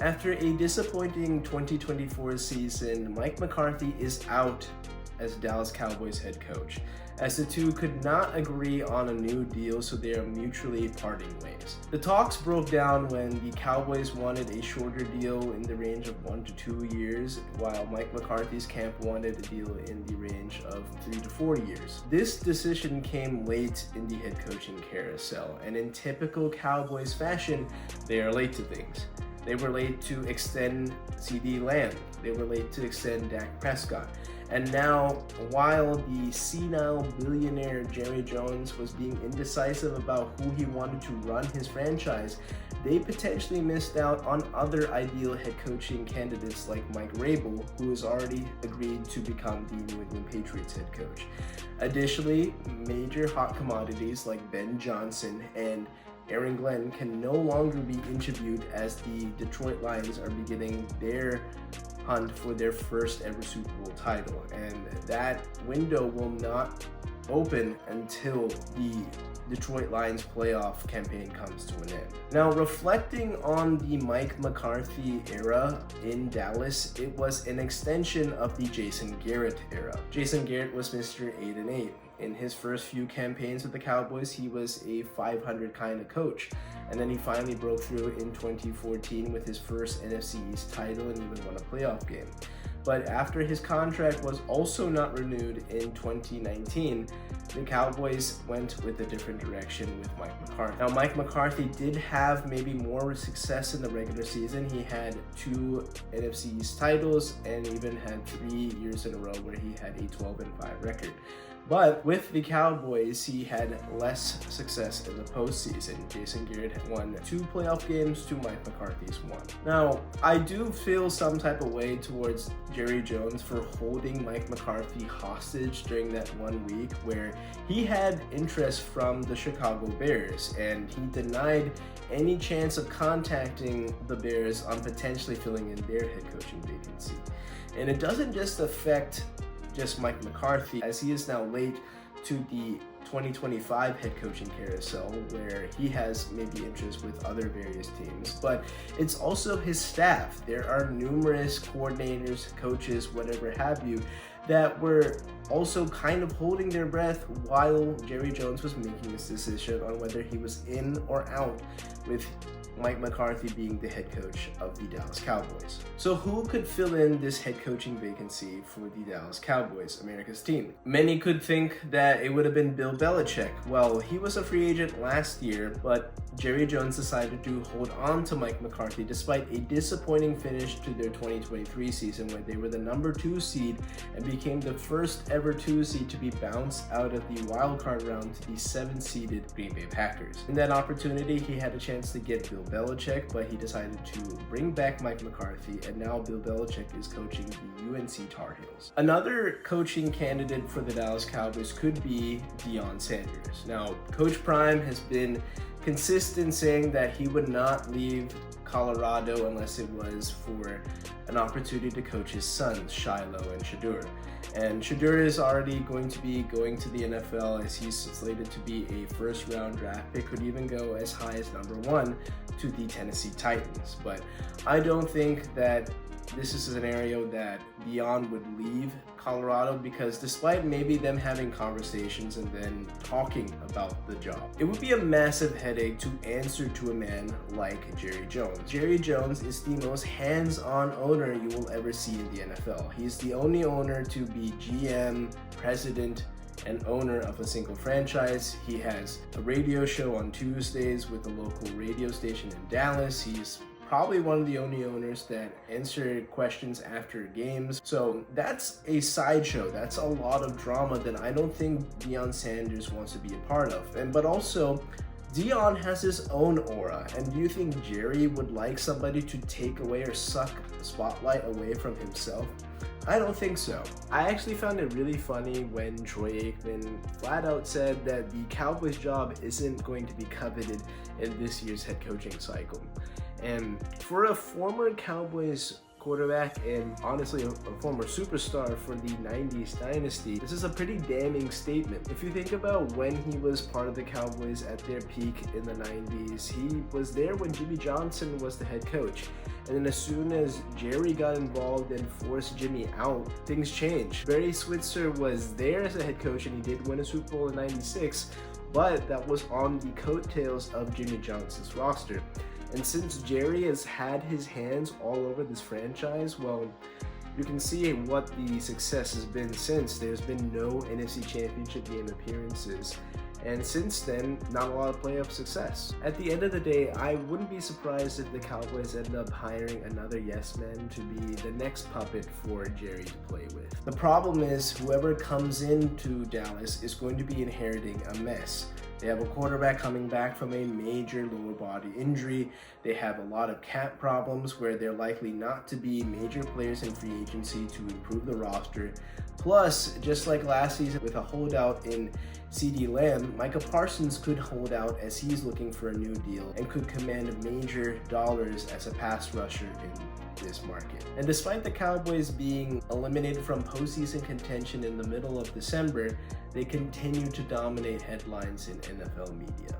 After a disappointing 2024 season, Mike McCarthy is out as Dallas Cowboys head coach, as the two could not agree on a new deal, so they are mutually parting ways. The talks broke down when the Cowboys wanted a shorter deal in the range of 1 to 2 years, while Mike McCarthy's camp wanted a deal in the range of 3 to 4 years. This decision came late in the head coaching carousel, and in typical Cowboys fashion, they are late to things. They were late to extend CD Lamb. They were late to extend Dak Prescott. And now, while the senile billionaire Jerry Jones was being indecisive about who he wanted to run his franchise, they potentially missed out on other ideal head coaching candidates like Mike Rabel, who has already agreed to become the New England Patriots head coach. Additionally, major hot commodities like Ben Johnson and Aaron Glenn can no longer be interviewed as the Detroit Lions are beginning their hunt for their first ever Super Bowl title, and that window will not open until the Detroit Lions playoff campaign comes to an end. Now, reflecting on the Mike McCarthy era in Dallas, it was an extension of the Jason Garrett era. Jason Garrett was Mr. 8-8. In his first few campaigns with the Cowboys, he was a 500 kind of coach. And then he finally broke through in 2014 with his first NFC East title and even won a playoff game. But after his contract was also not renewed in 2019, the Cowboys went with a different direction with Mike McCarthy. Now, Mike McCarthy did have maybe more success in the regular season. He had 2 NFC East titles and even had 3 years in a row where he had a 12-5 record. But with the Cowboys, he had less success in the postseason. Jason Garrett had won 2 playoff games to Mike McCarthy's 1. Now, I do feel some type of way towards Jerry Jones for holding Mike McCarthy hostage during that 1 week where he had interest from the Chicago Bears, and he denied any chance of contacting the Bears on potentially filling in their head coaching vacancy. And it doesn't just affect just Mike McCarthy, as he is now late to the 2025 head coaching carousel where he has maybe interest with other various teams, but it's also his staff. There are numerous coordinators, coaches, whatever have you, that were also kind of holding their breath while Jerry Jones was making this decision on whether he was in or out with Mike McCarthy being the head coach of the Dallas Cowboys. So who could fill in this head coaching vacancy for the Dallas Cowboys, America's team? Many could think that it would have been Bill Belichick. Well, he was a free agent last year, but Jerry Jones decided to hold on to Mike McCarthy despite a disappointing finish to their 2023 season where they were the number 2 seed and became the first ever 2 seed to be bounced out of the wildcard round to the 7-seeded Green Bay Packers. In that opportunity, he had a chance to get Bill Belichick, but he decided to bring back Mike McCarthy, and now Bill Belichick is coaching the UNC Tar Heels. Another coaching candidate for the Dallas Cowboys could be Deion Sanders. Now, Coach Prime has been consistent saying that he would not leave Colorado unless it was for an opportunity to coach his sons, Shiloh and Shadur. And Shadur is already going to be going to the NFL as he's slated to be a first-round draft pick, could even go as high as number 1 to the Tennessee Titans. But I don't think that this is a scenario that Deion would leave Colorado, because despite maybe them having conversations and then talking about the job, it would be a massive headache to answer to a man like Jerry Jones. Jerry Jones is the most hands-on owner you will ever see in the NFL. He's the only owner to be GM, president, and owner of a single franchise. He has a radio show on Tuesdays with a local radio station in Dallas. He's probably one of the only owners that answer questions after games. So that's a sideshow. That's a lot of drama that I don't think Deion Sanders wants to be a part of. But also, Deion has his own aura. And do you think Jerry would like somebody to take away or suck the spotlight away from himself? I don't think so. I actually found it really funny when Troy Aikman flat out said that the Cowboys job isn't going to be coveted in this year's head coaching cycle. And for a former Cowboys quarterback and honestly a former superstar for the 90s dynasty, this is a pretty damning statement. If you think about when he was part of the Cowboys at their peak in the 90s, he was there when Jimmy Johnson was the head coach. And then as soon as Jerry got involved and forced Jimmy out, things changed. Barry Switzer was there as a head coach and he did win a Super Bowl in 96, but that was on the coattails of Jimmy Johnson's roster. And since Jerry has had his hands all over this franchise, well, you can see what the success has been since. There's been no NFC Championship game appearances. And since then, not a lot of playoff success. At the end of the day, I wouldn't be surprised if the Cowboys end up hiring another yes man to be the next puppet for Jerry to play with. The problem is whoever comes into Dallas is going to be inheriting a mess. They have a quarterback coming back from a major lower body injury. They have a lot of cap problems where they're likely not to be major players in free agency to improve the roster. Plus, just like last season with a holdout in CeeDee Lamb, Micah Parsons could hold out as he's looking for a new deal and could command major dollars as a pass rusher in this market. And despite the Cowboys being eliminated from postseason contention in the middle of December, they continue to dominate headlines in NFL media.